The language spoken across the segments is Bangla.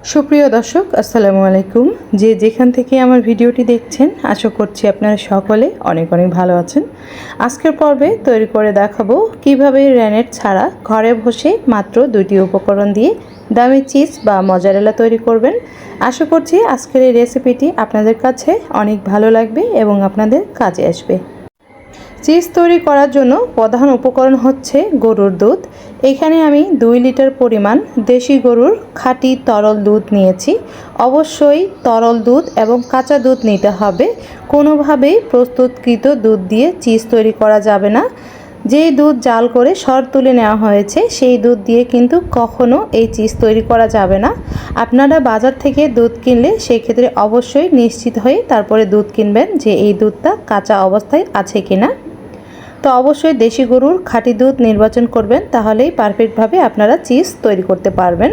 সুপ্রিয় দর্শক আসসালামু আলাইকুম। যে যেখান থেকে আমার ভিডিওটি দেখছেন আশা করছি আপনারা সকলে অনেক অনেক ভালো আছেন। আজকের পর্বে তৈরি করে দেখাবো কিভাবে রেনেট ছাড়া ঘরে বসে মাত্র 2টি উপকরণ দিয়ে দামি চিজ বা মজারেলা তৈরি করবেন। আশা করছি আজকের এই রেসিপিটি আপনাদের কাছে অনেক ভালো লাগবে এবং আপনাদের কাজে আসবে। চিজ তৈরি করার জন্য প্রধান উপকরণ হচ্ছে গরুর দুধ। এখানে আমি 2 লিটার পরিমাণ দেশি গরুর খাঁটি তরল দুধ নিয়েছি। অবশ্যই তরল দুধ এবং কাঁচা দুধ নিতে হবে। কোনোভাবেই প্রস্তুতকৃত দুধ দিয়ে চিজ তৈরি করা যাবে না। যেই দুধ জাল করে সর তুলে নেওয়া হয়েছে সেই দুধ দিয়ে কিন্তু কখনো এই চিজ তৈরি করা যাবে না। আপনারা বাজার থেকে দুধ কিনলে সেই ক্ষেত্রে অবশ্যই নিশ্চিত হয়ে তারপরে দুধ কিনবেন যে এই দুধটা কাঁচা অবস্থায় আছে কিনা। তো অবশ্যই দেশি গরুর খাঁটি দুধ নির্বাচন করবেন, তাহলেই পারফেক্টভাবে আপনারা চিজ তৈরি করতে পারবেন।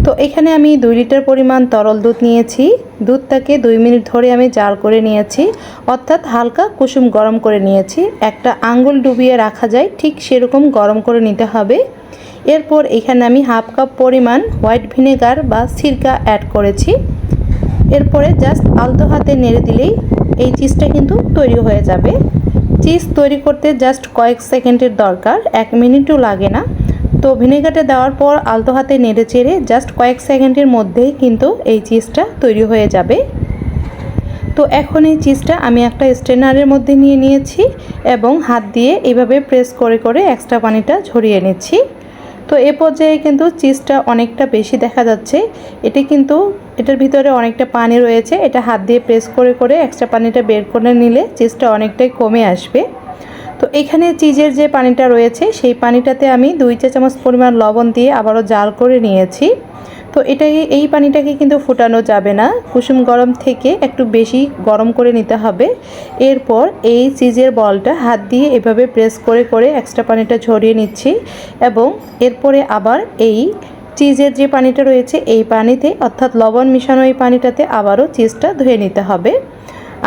তো এখানে আমি 2 লিটার পরিমাণ তরল দুধ নিয়েছি। দুধটাকে 2 মিনিট ধরে আমি জাল করে নিয়েছি, অর্থাৎ হালকা কুসুম গরম করে নিয়েছি। একটা আঙ্গুল ডুবিয়ে রাখা যায় ঠিক সেরকম গরম করে নিতে হবে। এরপর এখানে আমি হাফ কাপ পরিমাণ হোয়াইট ভিনেগার বা সিরকা অ্যাড করেছি। এরপরে জাস্ট আলতো হাতে নেড়ে দিলেই এই চিজটা কিন্তু তৈরি হয়ে যাবে। চিজ তৈরি করতে জাস্ট কয়েক সেকেন্ডের দরকার, 1 মিনিটও লাগে না। তো ভিনেগারটা দেওয়ার পর আলতো হাতে নেড়ে চেড়ে জাস্ট কয়েক সেকেন্ডের মধ্যেই কিন্তু এই চিজটা তৈরি হয়ে যাবে। তো এখন এই চিজটা আমি একটা স্ট্রেনারের মধ্যে নিয়ে নিয়েছি এবং হাত দিয়ে এভাবে প্রেস করে করে এক্সট্রা পানিটা ঝরিয়ে নিচ্ছি। তো এ পর্যায়ে কিন্তু চিজটা অনেকটা বেশি দেখা যাচ্ছে। এটার ভিতরে অনেকটা পানি রয়েছে। এটা হাত দিয়ে প্রেস করে করে এক্সট্রা পানিটা বের করে নিলে চিজটা অনেকটাই কমে আসবে। তো এখানে চিজের যে পানিটা রয়েছে সেই পানিটাতে আমি 2 চা চামচ পরিমাণ লবণ দিয়ে আবারও জাল করে নিয়েছি। তো এই পানিটাকে কিন্তু ফুটানো যাবে না, কুসুম গরম থেকে একটু বেশি গরম করে নিতে হবে। এরপর এই চিজের বলটা হাত দিয়ে এভাবে প্রেস করে করে এক্সট্রা পানিটা ঝরিয়ে নিচ্ছি এবং এরপরে আবার এই চিজের যে পানিটা রয়েছে এই পানিতে, অর্থাৎ লবণ মিশানো এই পানিটাতে আবারও চিজটা ধুয়ে নিতে হবে।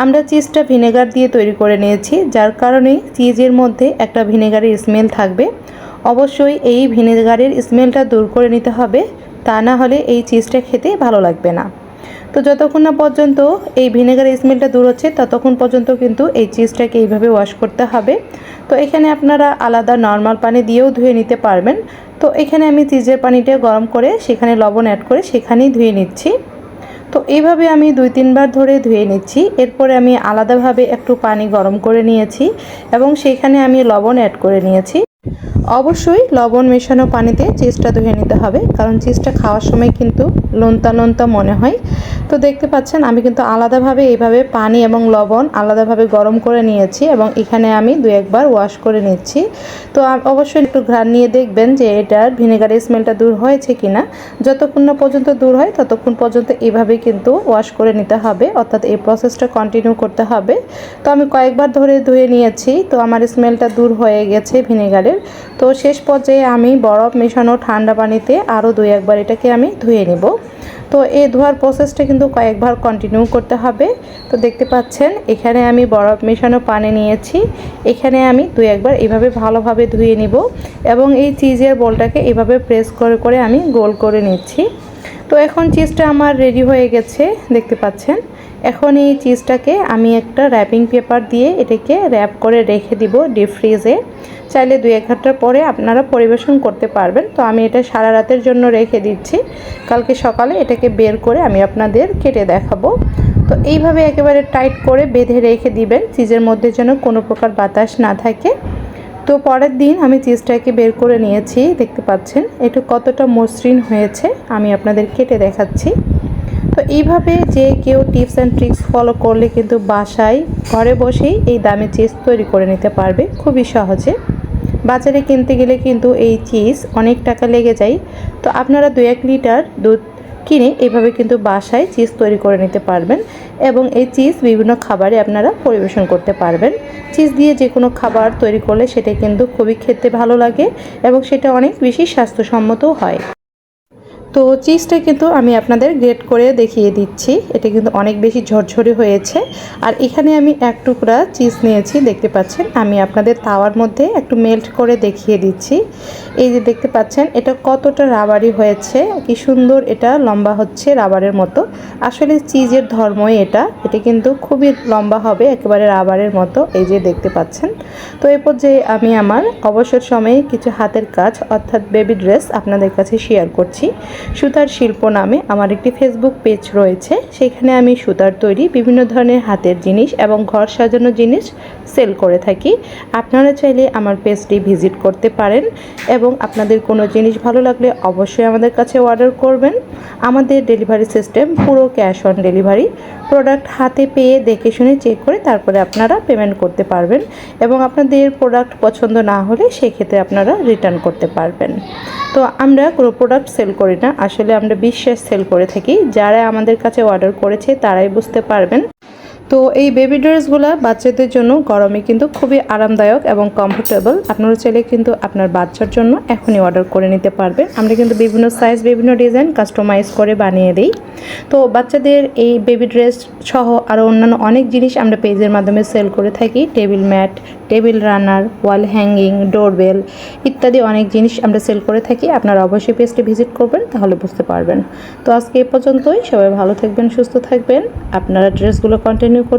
আমরা চিজটা ভিনেগার দিয়ে তৈরি করে নিয়েছি, যার কারণে চিজের মধ্যে একটা ভিনেগারের স্মেল থাকবে। অবশ্যই এই ভিনেগারের স্মেলটা দূর করে নিতে হবে, তা না হলে এই চিজটা খেতে ভালো লাগবে না। তো যতক্ষণ না পর্যন্ত এই ভিনেগারের স্মেলটা দূর হচ্ছে ততক্ষণ পর্যন্ত কিন্তু এই চিজটাকে এইভাবে ওয়াশ করতে হবে। তো এখানে আপনারা আলাদা নর্মাল পানি দিয়েও ধুয়ে নিতে পারবেন। তো এখানে আমি চিজের পানিটা গরম করে সেখানে লবণ অ্যাড করে সেখানেই ধুয়ে নিচ্ছি। তো এইভাবে আমি 2-3 বার ধরে ধুয়ে নিচ্ছি। এরপরে আমি আলাদাভাবে একটু পানি গরম করে নিয়েছি এবং সেখানে আমি লবণ অ্যাড করে নিয়েছি। অবশ্যই লবণ মেশানো পানিতে চিজটা ধুয়ে নিতে হবে, কারণ চিজটা খাওয়ার সময় কিন্তু নোনতা নোনতা মনে হয়। তো দেখতে পাচ্ছেন আমি কিন্তু আলাদাভাবে এইভাবে পানি এবং লবণ আলাদাভাবে গরম করে নিয়েছি এবং এখানে আমি 2-1 বার ওয়াশ করে নিচ্ছি। তো অবশ্যই একটু ঘ্রাণ নিয়ে দেখবেন যে এটার ভিনেগারের স্মেলটা দূর হয়েছে কিনা। যতক্ষণ না পর্যন্ত দূর হয় ততক্ষণ পর্যন্ত এইভাবেই কিন্তু ওয়াশ করে নিতে হবে, অর্থাৎ এই প্রসেসটা কন্টিনিউ করতে হবে। তো আমি কয়েকবার ধরে ধুয়ে নিয়েছি, তো আমার স্মেলটা দূর হয়ে গেছে ভিনেগারের। তো শেষ পর্যায়ে আমি বরফ মেশানো ঠান্ডা পানিতে আরও 2-1 বার এটাকে আমি ধুয়ে নেব। তো এই ধোয়ার প্রসেসটা কিন্তু কয়েকবার কন্টিনিউ করতে হবে। তো দেখতে পাচ্ছেন এখানে আমি বরফ মেশানো পানি নিয়েছি, এখানে আমি 2-1 বার এভাবে ভালোভাবে ধুয়ে নিব এবং এই চিজের বলটাকে এভাবে প্রেস করে করে আমি গোল করে নিচ্ছি। তো এখন চিজটা আমার রেডি হয়ে গেছে, দেখতে পাচ্ছেন। এখন এই চিজটাকে আমি একটা র্যাপিং পেপার দিয়ে এটাকে র্যাপ করে রেখে দিব ডিপ ফ্রিজে। চাইলে 2-1 ঘন্টা পরে আপনারা পরিবেশন করতে পারবেন। তো আমি এটা সারা রাতের জন্য রেখে দিচ্ছি, কালকে সকালে এটাকে বের করে আমি আপনাদের কেটে দেখাবো। তো এইভাবে একেবারে টাইট করে বেঁধে রেখে দিবেন, চিজের মধ্যে যেন কোনো প্রকার বাতাস না থাকে। তো পরের দিন আমি চিজটাকে বের করে নিয়েছি, দেখতে পাচ্ছেন এটা কতটা মসৃণ হয়েছে, আমি আপনাদের কেটে দেখাচ্ছি। তো এইভাবে যে কেউ টিপস অ্যান্ড ট্রিক্স ফলো করলে কিন্তু বাসায় ঘরে বসেই এই দামি চিজ তৈরি করে নিতে পারবে খুবই সহজে। বাজারে কিনতে গেলে কিন্তু এই চিজ অনেক টাকা লেগে যায়। তো আপনারা 2-1 লিটার দুধ কিনে এইভাবে কিন্তু বাসায় চিজ তৈরি করে নিতে পারবেন এবং এই চিজ বিভিন্ন খাবারে আপনারা পরিবেশন করতে পারবেন। চিজ দিয়ে যে কোনো খাবার তৈরি করলে সেটা কিন্তু খুবই খেতে ভালো লাগে এবং সেটা অনেক বেশি স্বাস্থ্যসম্মতও হয়। তো চিজটা কিন্তু আমি আপনাদের গ্রেট করে দেখিয়ে দিচ্ছি। এটা কিন্তু অনেক বেশি ঝরঝরে হয়েছে। আর এখানে আমি এক টুকরা চিজ নিয়েছি, দেখতে পাচ্ছেন। আমি আপনাদের তাওয়ার মধ্যে একটু মেল্ট করে দেখিয়ে দিচ্ছি। এই যে দেখতে পাচ্ছেন এটা কতটা রাবারি হয়েছে, কি সুন্দর এটা লম্বা হচ্ছে রাবারের মতো। আসলে চিজের ধর্মই এটা কিন্তু খুবই লম্বা হবে, একেবারে রাবারের মতো। এই যে দেখতে পাচ্ছেন। তো এরপর যে আমি আমার অবসর সময়ে কিছু হাতের কাজ অর্থাৎ বেবি ড্রেস আপনাদের কাছে শেয়ার করছি। সুতার শিল্প নামে আমার একটি ফেসবুক পেজ রয়েছে, সেখানে আমি সুতার তৈরি বিভিন্ন ধরনের হাতের জিনিস এবং ঘর সাজানো জিনিস সেল করে থাকি। আপনারা চাইলে আমার পেজটি ভিজিট করতে পারেন এবং আপনাদের কোনো জিনিস ভালো লাগলে অবশ্যই আমাদের কাছে অর্ডার করবেন। আমাদের ডেলিভারি সিস্টেম পুরো ক্যাশ অন ডেলিভারি। প্রোডাক্ট হাতে পেয়ে দেখে শুনে চেক করে তারপরে আপনারা পেমেন্ট করতে পারবেন এবং আপনাদের প্রোডাক্ট পছন্দ না হলে সেক্ষেত্রে আপনারা রিটার্ন করতে পারবেন। তো আমরা কোনো প্রোডাক্ট সেল করি না, আসলে আমরা বিশ্বাস সেল করে থাকি। যারা আমাদের কাছে অর্ডার করেছে তারাই বুঝতে পারবেন। তো এই বেবি ড্রেসগুলো বাচ্চাদের জন্য গরমে কিন্তু খুবই আরামদায়ক এবং কমফোর্টেবল। আপনারা চাইলে কিন্তু আপনার বাচ্চার জন্য এখনই অর্ডার করে নিতে পারবেন। আমরা কিন্তু বিভিন্ন সাইজ বিভিন্ন ডিজাইন কাস্টমাইজ করে বানিয়ে দিই। তো বাচ্চাদের এই বেবি ড্রেস সহ আরও অন্যান্য অনেক জিনিস আমরা পেজের মাধ্যমে সেল করে থাকি। Table mat, table runner, wall hanging, doorbell ইত্যাদি অনেক জিনিস আমরা সেল করে থাকি। আপনারা অবশ্যই পেজটি ভিজিট করবেন, তাহলে বুঝতে পারবেন। তো আজকে এ পর্যন্তই। সবাই ভালো থাকবেন, সুস্থ থাকবেন। আপনারা ড্রেসগুলো কন্টিনিউ করুন।